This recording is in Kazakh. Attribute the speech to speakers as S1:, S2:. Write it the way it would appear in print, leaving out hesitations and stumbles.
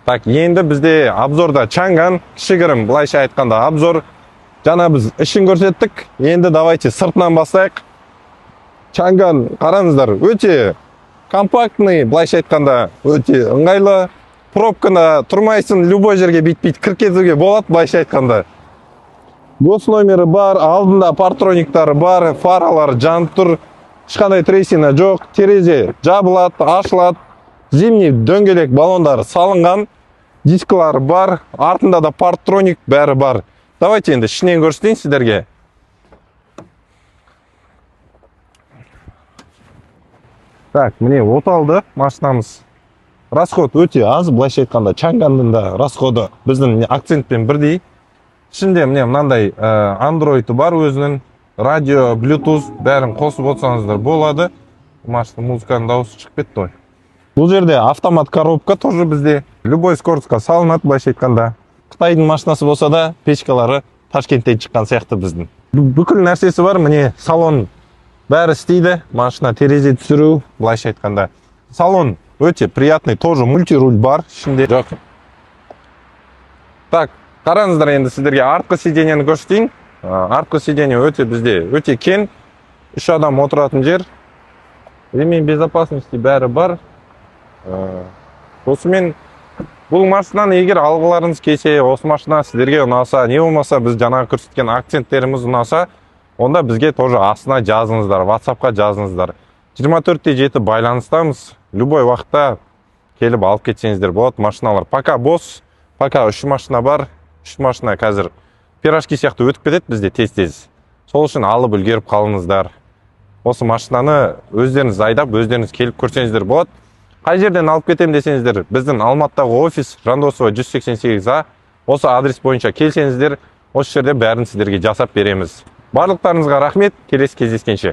S1: Так, енді бізде обзорда Чанган, кішігірім былайша айтқанда обзор. Жана біз ішін көрсеттік. Енді давайте сыртынан бастайық. Чанган, қараңыздар, өте компактный, былайша айтқанда өте ыңғайлы. Пробканы тұрмайсың, любой жерге бит-бит кіріп кетуге болады, былайша айтқанда. Гос номері бар, алдында партрониктары бар, фаралар жанып тұр. Ешқандай трейсина жоқ, терезе жабылады, ашылады. Зимний дөңгелек баллондар салынған, дисклар бар, артында да партроник бәрі бар. Давайте енді ішінен көрсетейін сіздерге. Так, міне оталды машинамыз. Расход өте аз, былайша айтқанда Чангандың да расходы біздің акцентпен бірдей. Ішінде міне мынандай Android бар өзінің, радио, Bluetooth бәрін қосып отырсаңыздар болады. Машина музыканың дауысы шығып кетті ғой. Бұл жерде автомат коробка тоже бізде. Любой скоростьқа салынады, былайша айтқанда. Қытайдың машинасы болса да, печкалары Ташкенттен шыққан сияқты біздің. Бүкіл нәрсесі бар, міне салон бәрі істейді. Машина терезе түсіру, былайша айтқанда. Салон өте приятный, тоже мультируль бар ішінде. Жоқ. Так, қараңыздар енді сіздерге артқы сиденьені көрсетейін. Артқы сиденье өте бізде өте кен. 3 адам отыратын жер. Ремень безопасности бәрі бар. Осымен бұл машинаны егер алғыларыңыз келсе, осы машина сіздерге ұнаса, не болмаса біз жаңа көрсеткен акценттеріміз ұнаса, онда бізге тоже астына жазыңыздар, WhatsApp-қа жазыңыздар. 24/7 байланыстамыз. Любой уақытта келіп алып кетсеңіздер болады. Машиналар пока бос, пока 3 машина бар. 3 машина қазір пирожки сияқты өтіп кетеді бізде тез-тез. Сол үшін алып үлгеріп қалыңыздар. Осы машинаны өздеріңіз айдап, өздеріңіз келіп көрсеңіздер болады. Қай жерден алып кетем десеңіздер, біздің Алматыдағы офис Жандосова 188А. Осы адрес бойынша келсеңіздер, осы жерде бәрін сіздерге жасап береміз. Барлықтарыңызға рахмет, келесі кездескенше.